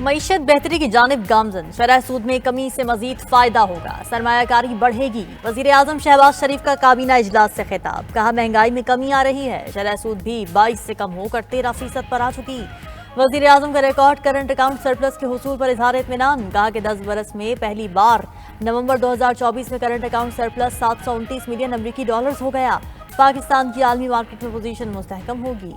मईशत बेहतरी की जानिब गामजन, शरह सूद में कमी से मजीद फायदा होगा, सरमायाकारी बढ़ेगी। वजीर आजम शहबाज शरीफ का काबीना इजलास से खिताब, कहा महंगाई में कमी आ रही है, शरह सूद भी 22 से कम होकर 13% पर आ चुकी। वजीर आजम का रिकॉर्ड करंट अकाउंट सरप्लस के हुसूल पर इजहार इत्मीनान, कहा कि 10 बरस में पहली बार नवंबर 2024 में करंट अकाउंट सरप्लस 729 मिलियन अमरीकी डॉलर्स हो गया। पाकिस्तान की आलमी मार्केट में पोजीशन मुस्तहकम होगी।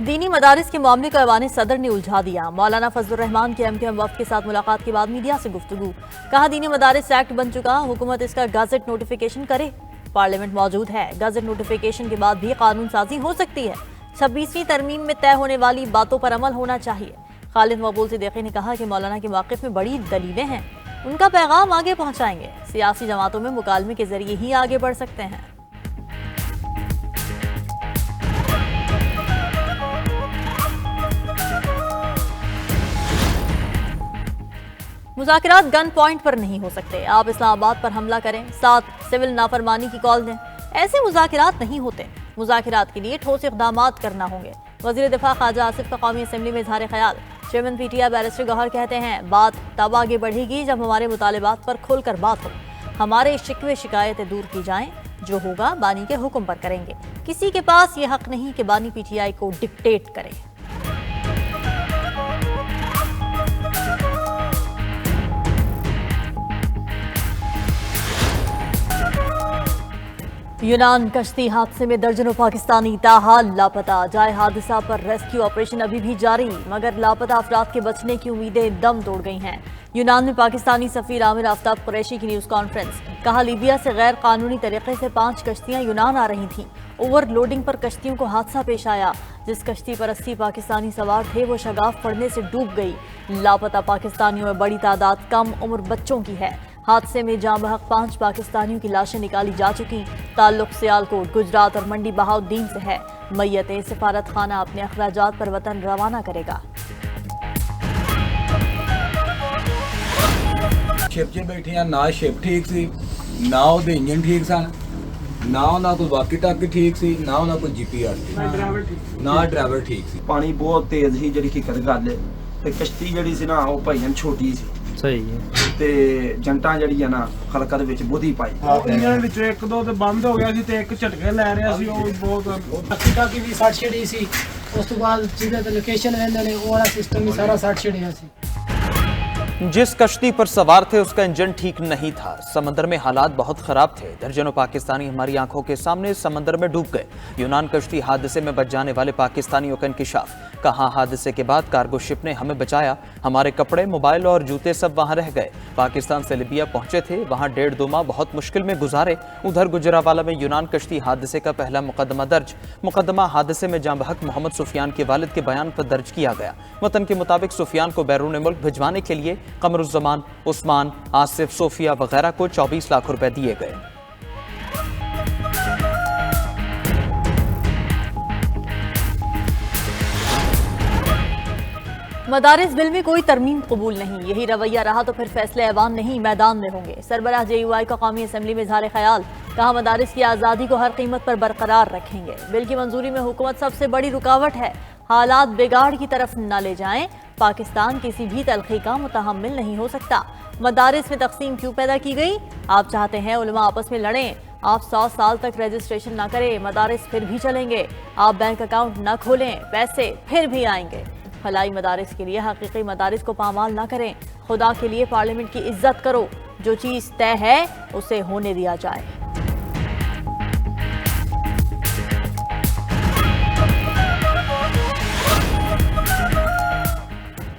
दीनी मदारिस के मामले को ऐवान सदर ने उलझा दिया। मौलाना फजलुर रहमान के एमकेएम वफ्द के साथ मुलाकात के बाद मीडिया से गुफ्तगू, कहा दीनी मदारिस एक्ट बन चुका, हुकूमत इसका गजट नोटिफिकेशन करे। पार्लियामेंट मौजूद है, गजट नोटिफिकेशन के बाद भी कानून साजी हो सकती है। 26वीं तरमीम में तय होने वाली बातों पर अमल होना चाहिए। खालिद मकबूल सिद्दीकी ने कहा कि मौलाना के मौक़िफ़ में बड़ी दलीलें हैं, उनका पैगाम आगे पहुंचाएंगे। सियासी जमातों में मुकालमे के जरिए ही आगे बढ़ सकते हैं। मुज़ाकरात गन पॉइंट पर नहीं हो सकते, आप इस्लामाबाद पर हमला करें, साथ सिविल नाफरमानी की कॉल दें, ऐसे मुज़ाकरात नहीं होते। मुज़ाकरात के लिए ठोस इक़दामात करना होंगे। वज़ीर दिफा ख्वाजा आसिफ का कौमी असम्बली में इज़हार ख्याल, चेयरमैन पीटीआई बैरिस्टर गौहर कहते हैं बात तब आगे बढ़ेगी जब हमारे मुतालिबात पर खुलकर बात हो, हमारे शिकवे शिकायतें दूर की जाएं, जो होगा बानी के हुक्म पर करेंगे। किसी के पास ये हक नहीं कि बानी पीटीआई को डिक्टेट करे। यूनान कश्ती हादसे में दर्जनों पाकिस्तानी ताहाल लापता, जाए हादसा पर रेस्क्यू ऑपरेशन अभी भी जारी, मगर लापता अफराद के बचने की उम्मीदें दम तोड़ गई हैं। यूनान में पाकिस्तानी सफीर आमिर आफ्ताब कुरैशी की न्यूज़ कॉन्फ्रेंस, कहा लीबिया से गैर कानूनी तरीके से 5 कश्तियां यूनान आ रही थीं। ओवरलोडिंग पर कश्तियों को हादसा पेश आया। जिस कश्ती पर 80 पाकिस्तानी सवार थे वो शगाफ पड़ने से डूब गई। लापता पाकिस्तानियों में बड़ी तादाद कम उम्र बच्चों की है। हादसे में जाँ बहक 5 पाकिस्तानियों की लाशें निकाली जा चुकी। ताल्लुक सियालकोट, गुजरात और मंडी बहाउद्दीन से है। मैयतें सिफारत खाना अपने अखराजात पर वतन रवाना करेगा। शिप च बैठे हैं, ना शिप ठीक सी, ना ਉਹਦੇ इंजन ठीक सन, ना ਉਹਨਾਂ कोई वाकी टाकी ठीक सी, ना ਉਹਨਾਂ कोई जीपीआर ना ड्राइवर ठीक सी। पानी बहुत तेज ही ਜਿਹੜੀ ਹਕੀਕਤ ਗੱਲ ਹੈ ਤੇ ਕਸ਼ਤੀ ਜਿਹੜੀ ਸੀ ਨਾ ਉਹ ਭਾਈਆਂ ਛੋਟੀ ਸੀ। ਸਹੀ ਹੈ ਤੇ ਜੰਟਾਂ ਜਿਹੜੀ ਆ ਨਾ ਖਲਕਾ ਦੇ ਵਿੱਚ ਬੁੱਧੀ ਪਾਈ। ਇਹਨਾਂ ਵਿੱਚ ਇੱਕ ਦੋ ਤੇ ਬੰਦ ਹੋ ਗਿਆ ਸੀ ਤੇ ਇੱਕ ਝਟਕੇ ਲੈ ਰਿਹਾ ਸੀ। ਉਹ ਬਹੁਤ ਟਾਕੀ ਵੀ ਸੱਟ ਛੜੀ ਸੀ। ਉਸ ਤੋਂ ਬਾਅਦ ਜਿਹਦੇ ਤੇ ਲੋਕੇਸ਼ਨ ਰਹਿੰਦੇ ਨੇ ਉਹ ਵਾਲਾ ਸਿਸਟਮ ਵੀ ਸਾਰਾ ਸੱਟ ਛੜਿਆ ਸੀ। जिस कश्ती पर सवार थे उसका इंजन ठीक नहीं था। समंदर में हालात बहुत खराब थे। दर्जनों पाकिस्तानी हमारी आंखों के सामने समंदर में डूब गए। यूनान कश्ती हादसे में बच जाने वाले पाकिस्तानियों का इंकिशाफ, कहा हादसे के बाद कार्गो शिप ने हमें बचाया, हमारे कपड़े, मोबाइल और जूते सब वहां रह गए। पाकिस्तान से लीबिया पहुंचे थे, वहां 1.5-2 माह बहुत मुश्किल में गुजारे। उधर गुजरावाला में यूनान कश्ती हादसे का पहला मुकदमा दर्ज। मुकदमा हादसे में जाँ बहक मोहम्मद सुफियान के वालिद के बयान पर दर्ज किया गया। वतन के मुताबिक सुफियान को बैरून मुल्क भिजवाने के लिए कमरुज़्ज़मान, उस्मान, आसिफ, सोफिया वगैरह को 24 लाख रुपए दिए गए। मदारिस बिल में कोई तरमीम कबूल नहीं, यही रवैया रहा तो फिर फैसले ऐवान नहीं मैदान में होंगे। सरबराह JUI का कौमी असम्बली में इज़हार ख्याल, कहा मदारिस की आज़ादी को हर कीमत पर बरकरार रखेंगे। बिल की मंजूरी में हुकूमत सबसे बड़ी रुकावट है, हालात बिगाड़ की तरफ न ले जाएं। पाकिस्तान किसी भी तलखी का मुतहम्मिल नहीं हो सकता। मदारिस में तकसीम क्यों पैदा की गई? आप चाहते हैं उलमा आपस में लड़ें, आप 100 साल तक रजिस्ट्रेशन ना करें, मदारिस फिर भी चलेंगे। आप बैंक अकाउंट न खोलें, पैसे फिर भी आएंगे। फलाई मदारिस के लिए हकीकी मदारिस को पामाल ना करें। खुदा के लिए पार्लियामेंट की इज्जत करो, जो चीज़ तय है उसे होने दिया जाए।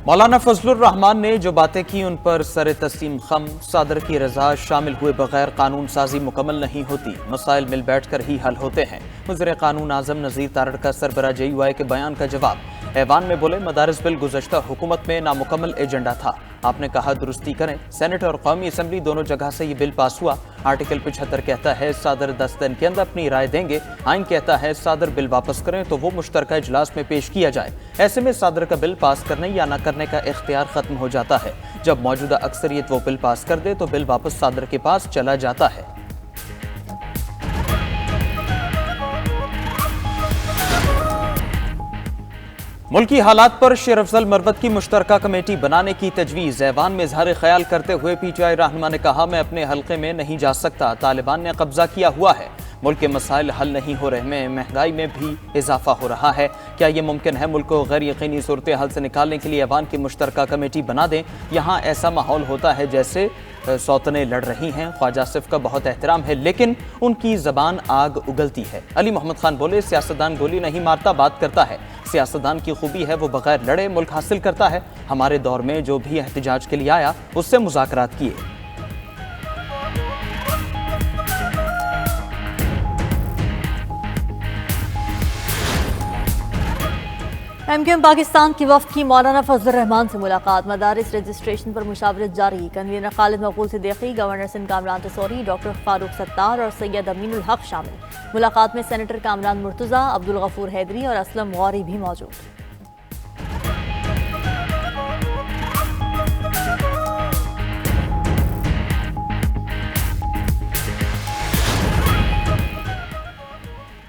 मौलाना फजलुर रहमान ने जो बातें की उन पर सर तस्लीम खम, सदर की रजा शामिल हुए बगैर कानून साजी मुकम्मल नहीं होती, मसाइल मिल बैठ कर ही हल होते हैं। वज़ीर कानून आज़म नज़ीर तारड़ का सरबराह JUI के बयान का जवाब, ऐवान में बोले मदारिस बिल गुज़श्ता हुकूमत में नामुकम्मल एजेंडा था, आपने कहा दुरुस्ती करें। सेनेट और कौमी असम्बली दोनों जगह से ये बिल पास हुआ। आर्टिकल 75 कहता है सदर 10 दिन के अंदर अपनी राय देंगे। आइन कहता है सदर बिल वापस करें तो वो मुश्तरका इजलास में पेश किया जाए। ऐसे में सदर का बिल पास करने या न करने का इख्तियार खत्म हो जाता है। जब मौजूदा अक्सरियत वो बिल पास कर दे तो बिल वापस सदर के पास चला जाता है। मुल्की हालात पर शेर अफजल मरवत की मुश्तरका कमेटी बनाने की तजवीज़। ऐवान में इजहार ख्याल करते हुए PTI रहनुमा ने कहा, मैं अपने हल्के में नहीं जा सकता, तालिबान ने कब्जा किया हुआ है, मुल्क के मसाइल हल नहीं हो रहे, महंगाई में भी इजाफा हो रहा है। क्या ये मुमकिन है मुल्क को गैर यकीनी सूरत हाल से निकालने के लिए ऐवान की मुश्तरका कमेटी बना दें? यहाँ ऐसा माहौल होता है जैसे सौतने लड़ रही हैं। ख्वाजा आसिफ का बहुत एहतराम है लेकिन उनकी जबान आग उगलती है। अली मोहम्मद खान बोले, सियासतदान गोली नहीं मारता, बात करता है। सियासतदान की खूबी है वो बगैर लड़े मुल्क हासिल करता है। हमारे दौर में जो भी एहतजाज के लिए आया उससे मुज़ाकरात किए। MQM पाकिस्तान की वफ्द की मौलाना फजलुर रहमान से मुलाकात। मदारिस रजिस्ट्रेशन पर मुशावरत जारी। कन्वीनर खालिद मकबूल सिद्दीकी, गवर्नर सिंध कामरान तसौरी, डॉक्टर फारूक सत्तार और सैयद अमीनुल हक शामिल। मुलाकात में सेनेटर कामरान मुर्तज़ा, अब्दुल गफूर हैदरी और असलम गौरी भी मौजूद।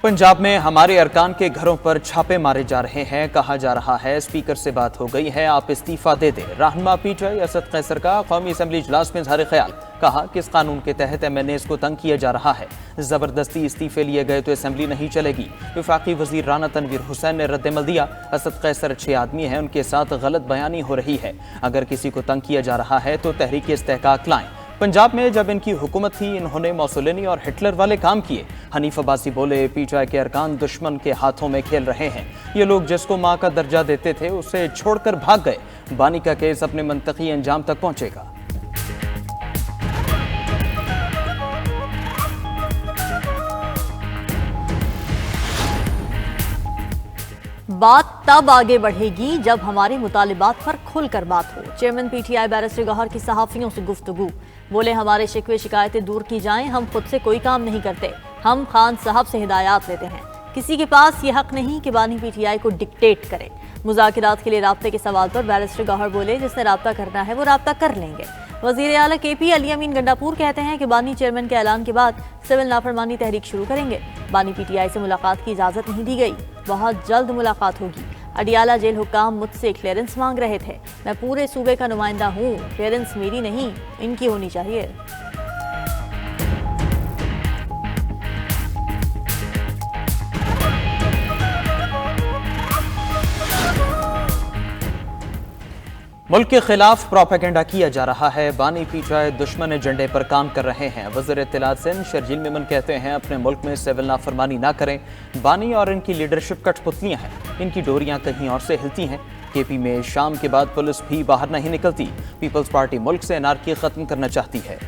पंजाब में हमारे अरकान के घरों पर छापे मारे जा रहे हैं। कहा जा रहा है स्पीकर से बात हो गई है, आप इस्तीफा दे दें। रहनुमा PTI असद कैसर का कौमी असम्बली इजलास में इजहार ख्याल। कहा कि इस कानून के तहत MNAs को तंग किया जा रहा है, जबरदस्ती इस्तीफे लिए गए तो असम्बली नहीं चलेगी। वफाकी वजीर राना तनवीर हुसैन ने रद्दमल दिया, असद कैसर अच्छे आदमी हैं, उनके साथ गलत बयानी हो रही है। अगर किसी को तंग किया जा रहा है तो तहरीक इस्तेहकाक लाएं। पंजाब में जब इनकी हुकूमत थी इन्होंने मौसोलिनी और हिटलर वाले काम किए। हनीफ अब्बासी बोले, PTI के अरकान दुश्मन के हाथों में खेल रहे हैं। ये लोग जिसको माँ का दर्जा देते थे उसे छोड़कर भाग गए। बानी का केस अपने मंतकी अंजाम तक पहुंचेगा। बात तब आगे बढ़ेगी जब हमारे मुतालिबात पर खुलकर बात हो। चेयरमैन PTI बैरिस्टर गौहर की सहाफियों से गुफ्तगू। बोले, हमारे शिकवे शिकायतें दूर की जाएं, हम खुद से कोई काम नहीं करते, हम खान साहब से हिदायत लेते हैं। किसी के पास ये हक नहीं कि बानी PTI को डिक्टेट करे। मुज़ाकरात के लिए राब्ते के सवाल पर बैरिस्टर गौहर बोले, जिसने राब्ता करना है वो राब्ता कर लेंगे। वज़ीर आला KP अली अमीन गंडापुर कहते हैं कि बानी चेयरमैन के ऐलान के बाद सिविल नाफरमानी तहरीक शुरू करेंगे। बानी PTI से मुलाकात की इजाज़त नहीं दी गई, बहुत जल्द मुलाकात होगी। अडियाला जेल हुक्काम मुझसे क्लियरेंस मांग रहे थे, मैं पूरे सूबे का नुमाइंदा हूँ, क्लियरेंस मेरी नहीं इनकी होनी चाहिए। मुल्क के खिलाफ प्रोपेगेंडा किया जा रहा है। बानी PTI दुश्मन एजेंडे पर काम कर रहे हैं। वज़ीर इत्तलात सिंध शर्जील मेमन कहते हैं, अपने मुल्क में सिविल नाफरमानी ना करें। बानी और इनकी लीडरशिप कठपुतलियां हैं, इनकी डोरियां कहीं और से हिलती हैं। KP में शाम के बाद पुलिस भी बाहर नहीं निकलती। पीपल्स पार्टी मुल्क से एनार्की खत्म करना चाहती है।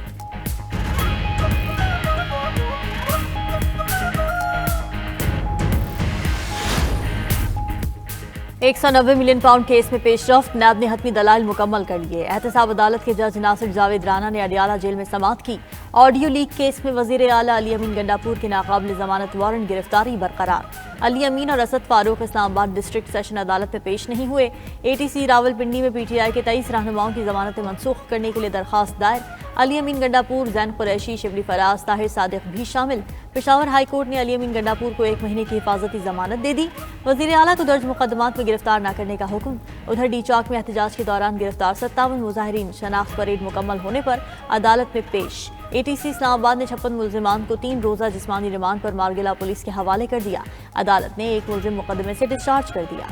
190 मिलियन पाउंड केस में पेशरफ्त। नैब ने हतमी दलाइल मुकम्मल कर लिए। एहतसाब अदालत के जज नासिर जावेद राना ने अडियाला जेल में समाअत की। ऑडियो लीक केस में वजीर आला अली अमीन गंडापुर के नाकाबिल जमानत वारंट गिरफ्तारी बरकरार। अली अमीन और असद फारूक इस्लामाबाद डिस्ट्रिक्ट सेशन अदालत में पेश नहीं हुए। ATC रावलपिंडी में PTI के 23 रहनुमाओं की जमानतें मनसूख करने के लिए दरखास्त दायर। अली अमीन गंडापुर, जैन कुरैशी, शिबली फराज, ताहिर सादिक भी शामिल। पेशावर हाई कोर्ट ने अली अमीन गंडापुर को 1 महीने की हिफाजती जमानत दे दी। वजीर आला को दर्ज मुकदमात में गिरफ्तार न करने का हुक्म। उधर डी चौक में एहतजाज के दौरान गिरफ्तार 57 मुजाहिरीन शनाख्त परेड मुकम्मल होने पर अदालत में पेश। ATC इस्लामाबाद ने 56 मुल्जिमान को 3 रोज़ा जिस्मानी रिमांड पर मारगिला पुलिस के हवाले कर दिया। अदालत ने एक मुल्जिम मुकदमे से डिस्चार्ज कर दिया।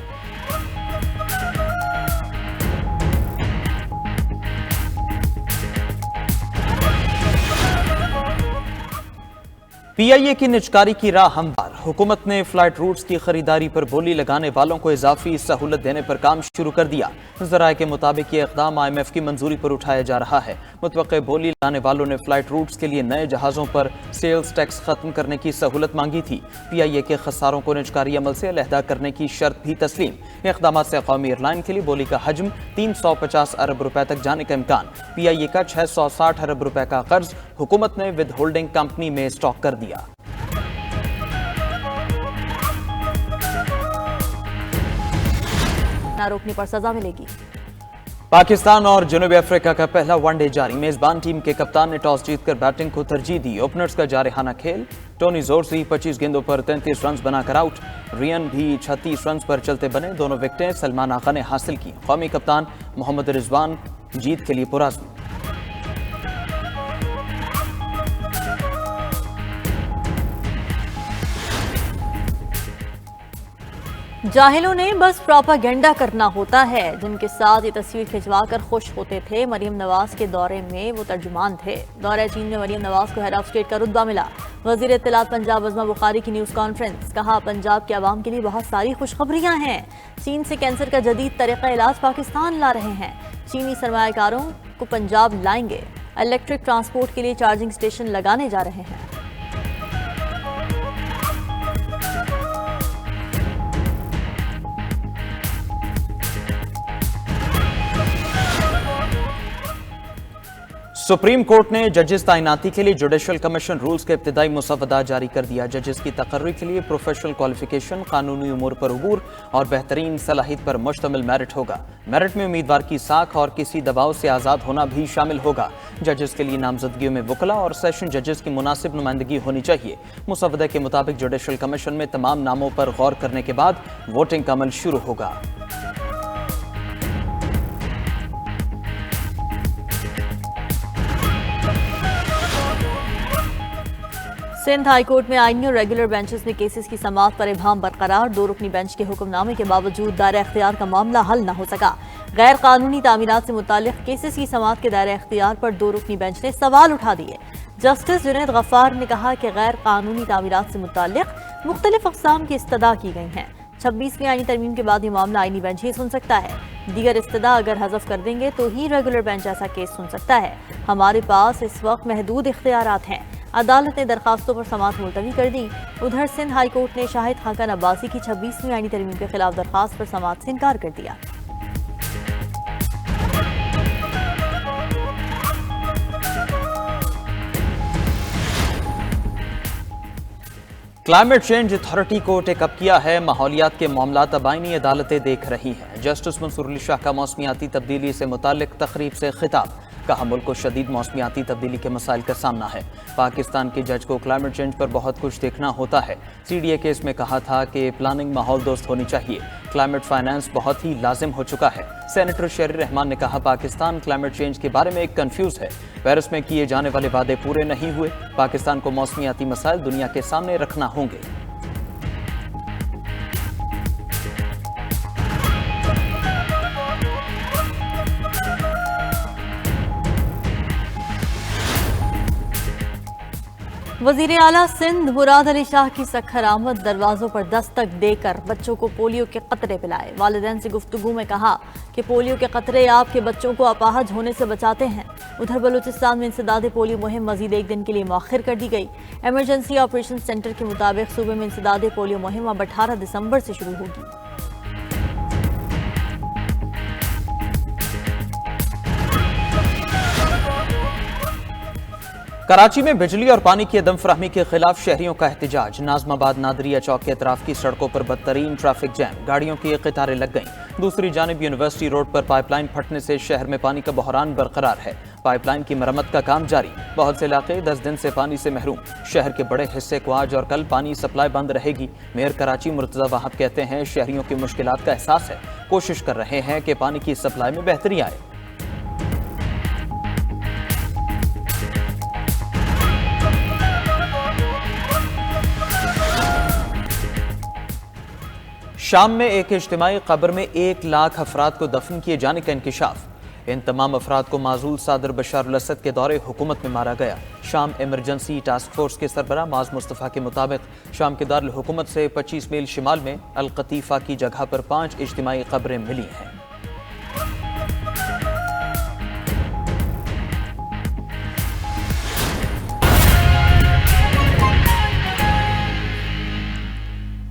PIA की निजकारी की राह हमवार। हुकूमत ने फ्लाइट रूट्स की खरीदारी पर बोली लगाने वालों को इजाफी सहूलत देने पर काम शुरू कर दिया। ज़राए के मुताबिक ये इक़दाम IMF की मंजूरी पर उठाया जा रहा है। मुतवक्के बोली लगाने वालों ने फ्लाइट रूट्स के लिए नए जहाज़ों पर सेल्स टैक्स खत्म करने की सहूलत मांगी थी। PIA के खसारों को निजकारी अमल से अलहदा करने की शर्त भी तस्लीम। इक़दाम से कौमी एयरलाइन के लिए बोली का हजम 350 अरब रुपए तक जाने का इम्कान। PIA का 660 अरब रुपए का कर्ज हुकूमत ने विद होल्डिंग कंपनी में स्टॉक कर दिया। ना रोकने पर सजा मिलेगी। पाकिस्तान और जनूबी अफ्रीका का पहला वनडे जारी। मेजबान टीम के कप्तान ने टॉस जीतकर बैटिंग को तरजीह दी। ओपनर्स का जारहाना खेल। टोनी जोरसी 25 गेंदों पर 33 रन बनाकर आउट। रियन भी 36 रन पर चलते बने। दोनों विकेटें सलमान आगा ने हासिल की। कौमी कप्तान मोहम्मद रिजवान जीत के लिए पुरज़्म। जाहिलों ने बस प्रोपागेंडा करना होता है, जिनके साथ ये तस्वीर खिंचवाकर खुश होते थे। मरीम नवाज के दौरे में वो तर्जुमान थे। दौरे चीन में मरीम नवाज को हेड ऑफ स्टेट का रुतबा मिला। वजीर इत्तलात पंजाब अज़मा बुखारी की न्यूज़ कॉन्फ्रेंस। कहा, पंजाब के अवाम के लिए बहुत सारी खुशखबरियां हैं। चीन से कैंसर का जदीद तरीका इलाज पाकिस्तान ला रहे हैं। चीनी सरमायाकारों को पंजाब लाएंगे। इलेक्ट्रिक ट्रांसपोर्ट के लिए चार्जिंग स्टेशन लगाने जा रहे हैं। सुप्रीम कोर्ट ने जजेस तैनाती के लिए जुडिशल कमीशन रूल्स का इब्तिदाई मुसवदा जारी कर दिया। जजेस की तकर्री के लिए प्रोफेशनल क्वालिफिकेशन, कानूनी उमूर पर उबूर और बेहतरीन सलाहियत पर मुश्तमिल मेरिट होगा। मेरिट में उम्मीदवार की साख और किसी दबाव से आज़ाद होना भी शामिल होगा। जजेस के लिए नामजदगियों में वकला और सेशन जजेस की मुनासिब नुमाइंदगी होनी चाहिए। मुसवदे के मुताबिक जुडिशल कमीशन में तमाम नामों पर गौर करने के बाद वोटिंग का अमल शुरू होगा। सिंध हाईकोर्ट में आईनी और रेगुलर बेंचेस में केसेस की समाअत पर इबहम बरकरार। 2 रुकनी बेंच के हुक्मनामे के बावजूद दायरा इख्तियार का मामला हल न हो सका। गैर कानूनी तामीरात से मुताल्लिक केसेस की समाअत के दायरा इख्तियार पर 2 रुकनी बेंच ने सवाल उठा दिए। जस्टिस जुनैद गफ्फार ने कहा कि गैर कानूनी तामीरात से मुताल्लिक मुख्तलिफ अक़साम की इस्तदा की गई हैं। 26वीं आईनी तरमीम के बाद ये मामला आईनी बेंच ही सुन सकता है। दीगर इस्तदा अगर हज़फ कर देंगे तो ही रेगुलर बेंच ऐसा केस सुन सकता है। हमारे पास इस वक्त महदूद इख्तियारात हैं। अदालत ने दरखास्तों पर समाअत मुलतवी कर दी। उधर सिंध हाई कोर्ट ने शाहिद खाकन अब्बासी की 26वीं आईनी तरमीम के खिलाफ दरखास्त पर समाअत से इनकार कर दिया। क्लाइमेट चेंज अथॉरिटी को टेकअप किया है। माहौलियात के मामलात अब आईनी अदालतें देख रही हैं। जस्टिस मंसूर अली शाह का मौसमियाती तब्दीली से मुताल्लिक तकरीब से खिताब। कहा, मुल्क को शदीद मौसमियाती तब्दीली के मसाइल का सामना है। पाकिस्तान के जज को क्लाइमेट चेंज पर बहुत कुछ देखना होता है। CDA केस में कहा था कि प्लानिंग माहौल दोस्त होनी चाहिए। क्लाइमेट फाइनेंस बहुत ही लाजिम हो चुका है। सेनेटर शरीर रहमान ने कहा, पाकिस्तान क्लाइमेट चेंज के बारे में एक कंफ्यूज है। पेरिस में किए जाने वाले वादे पूरे नहीं हुए। पाकिस्तान को मौसमियाती मसाइल दुनिया के सामने रखना होंगे। वजीर आला सिंध मुराद अली शाह की सखर आमद। दरवाजों पर दस्तक देकर बच्चों को पोलियो के कतरे पिलाए। वालिदैन से गुफ्तगू में कहा कि पोलियो के कतरे आपके बच्चों को अपाहज होने से बचाते हैं। उधर बलूचिस्तान में इंसदादे पोलियो मुहिम मजीद 1 दिन के लिए मौखर कर दी गई। इमरजेंसी ऑपरेशन सेंटर के मुताबिक सूबे में इंसदादे पोलियो मुहिम अब 18 दिसंबर से शुरू होगी। कराची में बिजली और पानी की अदम फराहमी के खिलाफ शहरियों का एहतजाज। नाजमाबाद नादरिया चौक के अतराफ की सड़कों पर बदतरीन ट्रैफिक जैम। गाड़ियों की कतारें लग गईं। दूसरी जानिब यूनिवर्सिटी रोड पर पाइपलाइन फटने से शहर में पानी का बहरान बरकरार है। पाइपलाइन की मरम्मत का काम जारी। बहुत से इलाके 10 दिन से पानी से महरूम। शहर के बड़े हिस्से को आज और कल पानी सप्लाई बंद रहेगी। मेयर कराची मुर्तज़ा वाहब कहते हैं, शहरियों की मुश्किलात का एहसास है। कोशिश कर रहे हैं कि पानी की सप्लाई में बेहतरी आए। शाम में एक इज्तिमाई कब्र में 1 लाख अफराद को दफन किए जाने का इंकिशाफ। इन तमाम अफराद को माजूल सादर बशार अल असद के दौरे हुकूमत में मारा गया। शाम इमरजेंसी टास्क फोर्स के सरबराह माज मुस्तफ़ा के मुताबिक शाम के दारुल हुकूमत से 25 मील शिमाल में अल कतीफ़ा की जगह पर 5 इज्तिमाई कब्रें मिली हैं।